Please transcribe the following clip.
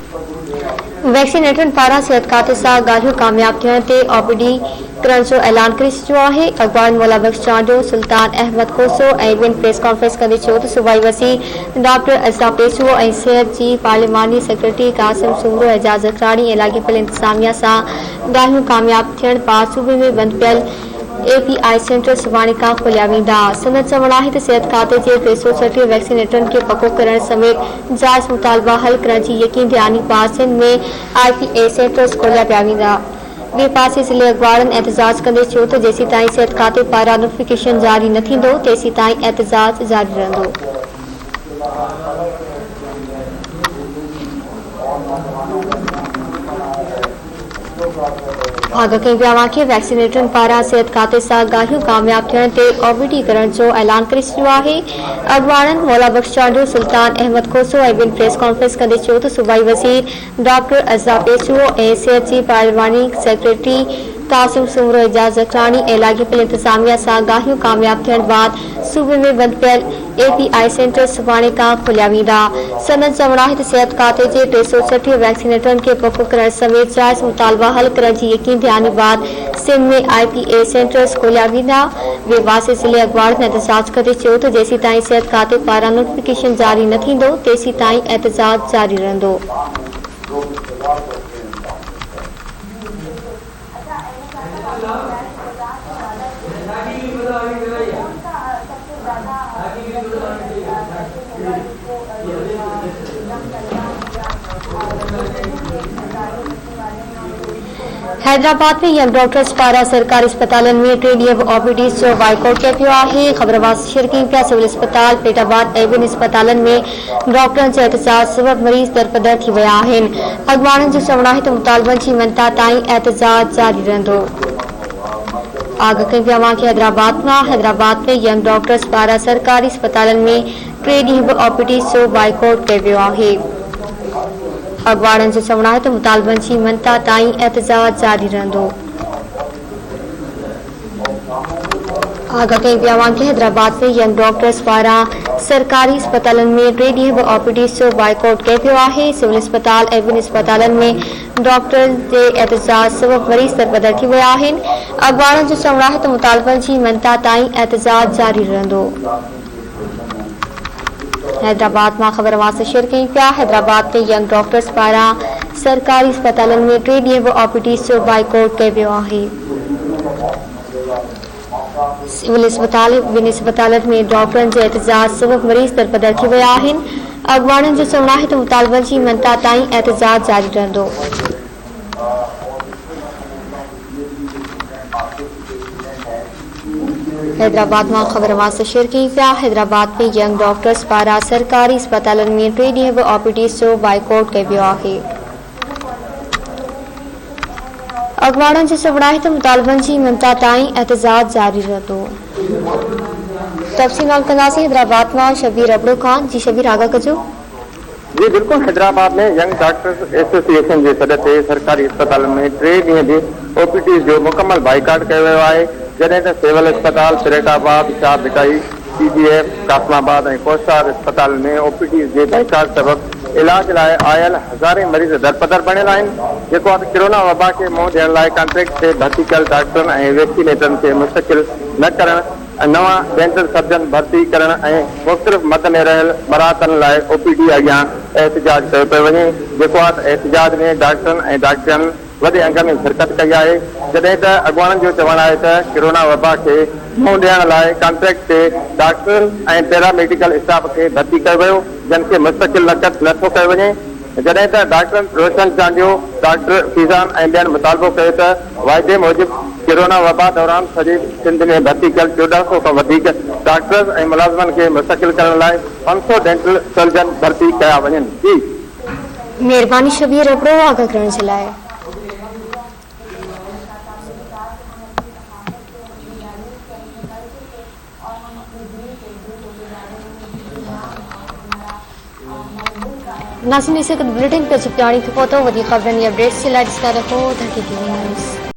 वैक्सीनेटरनि पारां सिहत खाते सां ॻाल्हियूं कामयाब थियण ते ओपीडी करण जो ऐलान करे छॾियो आहे। अखबार मौला बख्श चांडियो, सुल्तान अहमद कोसो ऐं ॿिनि प्रेस कॉन्फ्रेंस कंदे चयो त सूबाई वज़ीर डॉक्टर अज़रा पेशरो ऐं सिहत जी पार्लिमानी सेक्रेटरी कासिम सूमरो एजाज अखराणी ऐं लाॻीपियल इंतिज़ामिया सां ॻाल्हियूं कामयाब थियण पार सूबे में बंदि पियल API सेंटर सुभाणे खां खोलिया वेंदा। संदन चवणु आहे त सिहत खाते जे 360 वैक्सीनेटरनि खे पको करण समेत जाइज़ मुतालबा हल करण जी यकीन ॾियानी पासनि में IPA सेंटर्स खोलिया पिया वेंदा। ॿिए पासे ज़िले अखबारनि एहतजाज कंदे चयो त जेसीं ताईं सिहत खाते पारां नोटिफिकेशन जारी न थींदो तेसीं ताईं एहतजाज जारी रहंदो। आगाह कई विया कि वैक्सीनेटरनि पारां सिहत खाते सां ॻाल्हियूं कामयाब थियण ते ओपीडी करण जो ऐलान करे छॾियो आहे। अखबारनि मौला बख्श चांडियो, सुल्तान अहमद कोसो ऐं ॿिनि प्रेस कॉन्फ्रेंस कंदे चयो त सूबाई वज़ीर डॉक्टर अज़रा पेशरो ऐं सिहत जी पार्लिमानी सेक्रेटरी कासिम सूमरो एजाज अखराणी ऐं लाॻीपियल इंतिज़ामिया सां ॻाल्हियूं कामयाब थियण बाद सूबे में बंदि पियल API सेंटर सुभाणे खां खोलिया वेंदा। संदन चवणु आहे त सिहत खाते जे 360 वैक्सीनेटरनि खे पको करण समेत जाइज़ मुतालबा हल करण जी यकीन ॾियानी बाद सिंध में IPA सेंटर्स खोलिया वेंदा। ॿिए पासे ज़िले अखबार एहतजाज कंदे चयो त जेसीं ताईं सिहत खाते पारां नोटिफिकेशन जारी न थींदो तेसीं ताईं एहतजाज जारी रहंदो। हैदराबाद में यंग डॉक्टर्स पारां सरकारी अस्पतालन में 3 ॾींहं OPD जो बाइकआउट कयो पियो आहे। ख़बरवार शिरकी पिया सिविल अस्पताल फैज़ाबाद ऐं ॿिनि अस्पतालन में डॉक्टरनि जे एहतजाज सबब मरीज़ दरपदर थी विया आहिनि। अखबारनि जो चवणु आहे त मुतालबनि जी मन्ता ताईं एहतजाज जारी रहंदो। आगाह कई विया कि हैदराबाद में यंग डॉक्टर्स पारां सरकारी अस्पतालन में 3 ॾींहं OPD जो बाइकआउट कयो वियो आहे। अखबारनि जो चवणु आहे त मुतालबनि जी मन्ता ताईं एहतजाज जारी रहंदो। आगाह कई विया कि हैदराबाद में यंग डॉक्टर्स पारां सरकारी अस्पतालन में 3 ॾींहं OPD जो बाइकआउट कयो पियो आहे। सिविल अस्पताल ऐं ॿिनि अस्पतालन में डॉक्टरनि जे एहतजाज सबब मरीज़ दरपदर थी विया आहिनि। अखबारनि जो चवणु आहे त मुतालबनि जी मन्ता ताईं एहतजाज जारी रहंदो। हैदराबाद में ख़बरवार से शेयर कई पिया। हैदराबाद में यंग डॉक्टर्स पारां सरकारी अस्पतालन में 3 ॾींहं OPD जो बाइकआउट कयो वियो आहे। सिविल अस्पताल ॿिनि अस्पतालन में डॉक्टरनि जे एहतजाज सबब मरीज़ दरपदर थी विया आहिनि। अखबारनि जो चवणु आहे त मुतालबनि जी मन्ता ताईं एहतजाज जारी रहंदो। हैदराबाद में ख़बरवार से शेयर कई पिया। हैदराबाद में यंग डॉक्टर्स पारां सरकारी अस्पतालन में 3 ॾींहं OPD जो बाइकआउट कयो वियो आहे। अखबारनि जो चवणु आहे त मुतालबनि जी मन्ता ताईं एहतजाज जारी रहंदो। तफ़सील कंदासीं हैदराबाद में शबीर अबड़ो खान। जी शबीर, आगाह कजो। जी बिल्कुल, हैदराबाद में यंग डॉक्टर्स एसोसिएशन के सॾ ते सरकारी अस्पताल में 3 ॾींहं जे OPD जो मुकम्मल बाइकाट कयो वियो आहे। जॾहिं त सिविल अस्पताल फिरोजाबाद, शाह बिकाई, CGF कासमाबाद ऐं कोस्टार अस्पताल में OPD जे बाइकाट सबब इलाज लाइ आयल हज़ारे मरीज़ दरपदर बणियल आहिनि। जेको आहे कोरोना वबा खे मुंहुं ॾियण लाइ कॉन्ट्रैक्ट ते भर्ती कयल डॉक्टरनि ऐं वैक्सीनेटरनि खे मुस्तकिल न करण, नवां डेंटल सर्जन भर्ती करण ऐं मुख़्तलिफ़ मद में रहियल मराहतनि लाइ OPD अॻियां एहतजाज कयो पियो वञे। जेको आहे एहतजाज में डॉक्टरनि ऐं डॉक्टरनि वॾे अंग में शिरकत कई आहे। जॾहिं त अॻवाननि जो चवणु आहे त कोरोना वबा खे मुंहुं ॾियण लाइ कॉन्ट्रैक्ट ते डॉक्टर ऐं पैरामेडिकल स्टाफ खे भर्ती कयो वियो, जिन खे मुस्तकिल नथो कयो वञे। जॾहिं त डॉक्टर रोशन चांडियो, डॉक्टर फीज़ान ऐं ॿियनि मुतालबो कयो त वाइदे मूजिबि कोरोना वबा दौरान सॼे सिंध में भर्ती कयल 1400 खां वधीक डॉक्टर्स ऐं मुलाज़िमनि खे मुस्तकिल करण लाइ 500 डेंटल सर्जन भर्ती कया वञनि। जी महिरबानी शबीर अबड़ो, आगाह करण जे लाइ। नाज़रीन, इसे बुलेटिन पे चिपकानी की फोटो वधी खबरनि अपडेट्स के लिए ॾिसंदा रहो धरती टीवी न्यूज़।